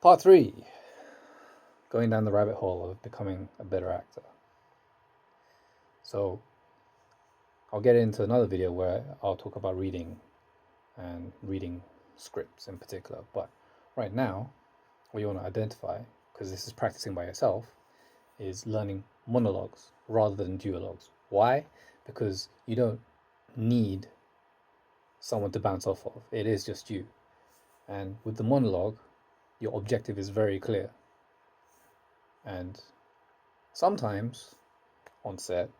Part 3, going down the rabbit hole of becoming a better actor. So I'll get into another video where I'll talk about reading and reading scripts in particular. But right now, what you want to identify, because this is practicing by yourself, is learning monologues rather than duologues. Why? Because you don't need someone to bounce off of. It is just you. And with the monologue, your objective is very clear. And sometimes on set,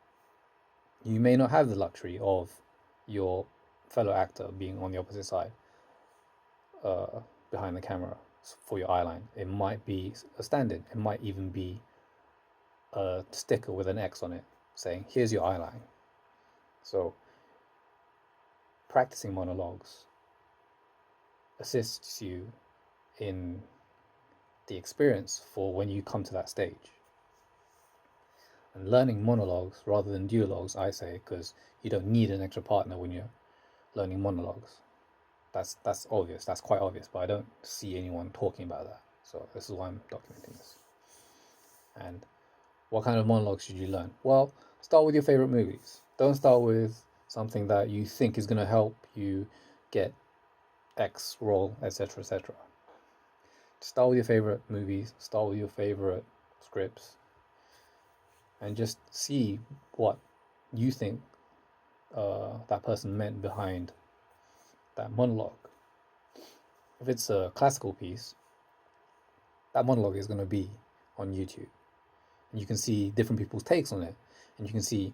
you may not have the luxury of your fellow actor being on the opposite side behind the camera for your eyeline. It might be a stand-in. It might even be a sticker with an X on it saying, here's your eyeline. So practicing monologues assists you in the experience for when you come to that stage. And learning monologues rather than duologues, I say, because you don't need an extra partner when you're learning monologues. That's obvious. That's quite obvious, but I don't see anyone talking about that. So this is why I'm documenting this. And what kind of monologues should you learn? Well, start with your favorite movies. Don't start with something that you think is going to help you get X role, etc., etc. Start with your favorite movies. Start with your favorite scripts. And just see what you think that person meant behind that monologue. If it's a classical piece, that monologue is going to be on YouTube. And you can see different people's takes on it. And you can see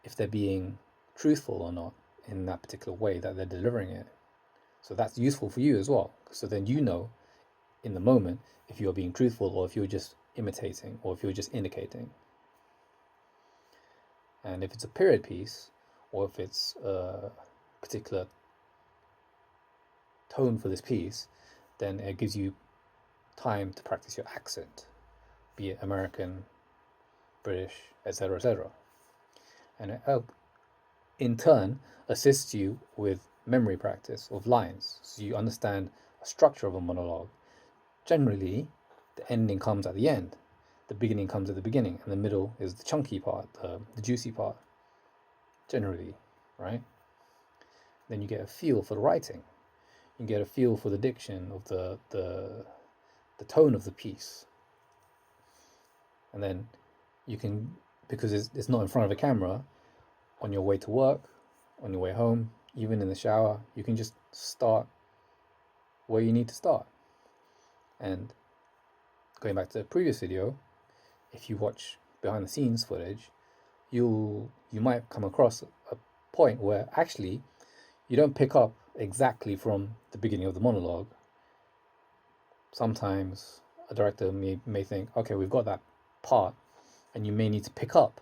if they're being truthful or not in that particular way that they're delivering it. So that's useful for you as well. So then you know in the moment if you're being truthful or if you're just imitating or if you're just indicating. And if it's a period piece, or if it's a particular tone for this piece, then it gives you time to practice your accent, be it American, British, etc., etc. And it in turn assists you with memory practice of lines, so you understand a structure of a monologue. Generally, the ending comes at the end. The beginning comes at the beginning, and the middle is the chunky part, the juicy part, generally, right? Then you get a feel for the writing. You get a feel for the diction of the tone of the piece. And then you can, because it's not in front of a camera, on your way to work, on your way home, even in the shower, you can just start where you need to start. And going back to the previous video, if you watch behind the scenes footage, you might come across a point where actually you don't pick up exactly from the beginning of the monologue. Sometimes a director may think, okay, we've got that part, and you may need to pick up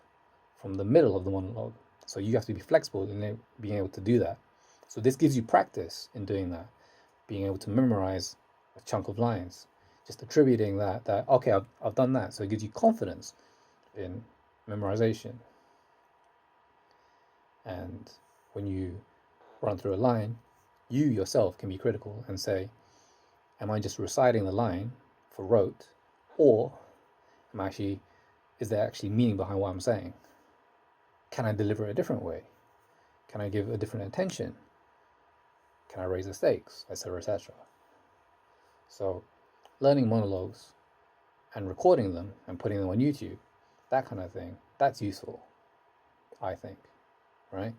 from the middle of the monologue. So you have to be flexible in being able to do that. So this gives you practice in doing that, being able to memorize a chunk of lines, just attributing that okay, I've done that. So it gives you confidence in memorization. And when you run through a line, you yourself can be critical and say, am I just reciting the line for rote, or is there actually meaning behind what I'm saying? Can I deliver it a different way? Can I give a different intention? Can I raise the stakes, etc., etc.? So learning monologues and recording them and putting them on YouTube, that kind of thing, that's useful, I think, right?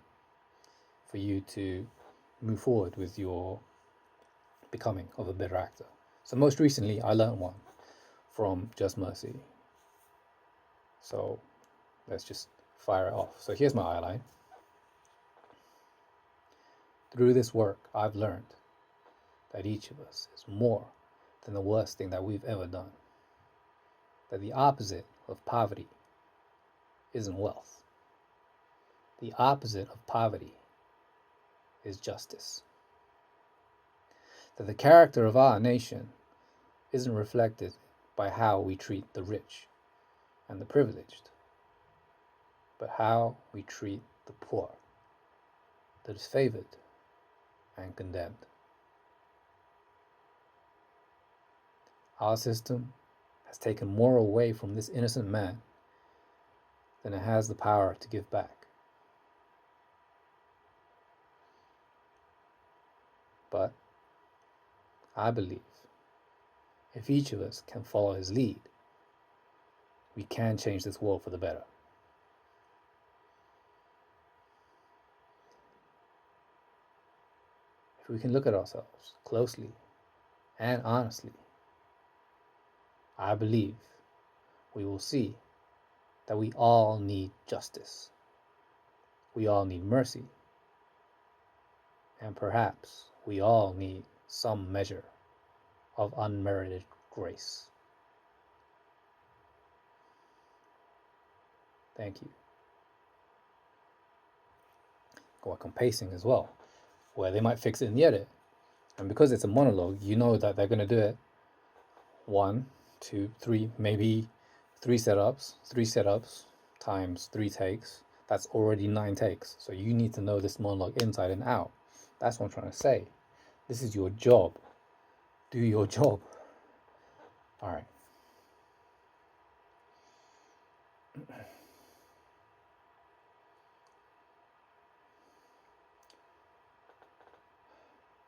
For you to move forward with your becoming of a better actor. So most recently, I learned one from Just Mercy. So let's just fire it off. So here's my eyeline. Through this work, I've learned that each of us is more than the worst thing that we've ever done. That the opposite of poverty isn't wealth. The opposite of poverty is justice. That the character of our nation isn't reflected by how we treat the rich and the privileged, but how we treat the poor, the disfavored and condemned. Our system has taken more away from this innocent man than it has the power to give back. But I believe if each of us can follow his lead, we can change this world for the better. If we can look at ourselves closely and honestly, I believe we will see that we all need justice. We all need mercy. And perhaps we all need some measure of unmerited grace. Thank you. Work on pacing as well, where they might fix it in the edit. And because it's a monologue, you know that they're going to do it 1, 2, 3, maybe 3 setups times 3 takes. That's already 9 takes. So you need to know this monologue inside and out. That's what I'm trying to say. This is your job. Do your job. All right.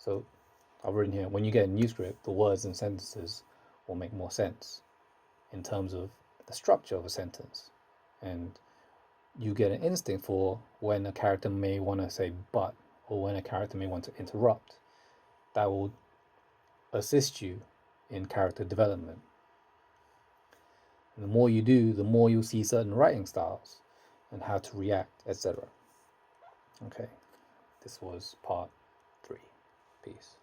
So I've written here, when you get a new script, the words and sentences will make more sense in terms of the structure of a sentence. And you get an instinct for when a character may want to say but, or when a character may want to interrupt. That will assist you in character development. And the more you do, the more you'll see certain writing styles and how to react, etc. Okay, this was part 3. Peace.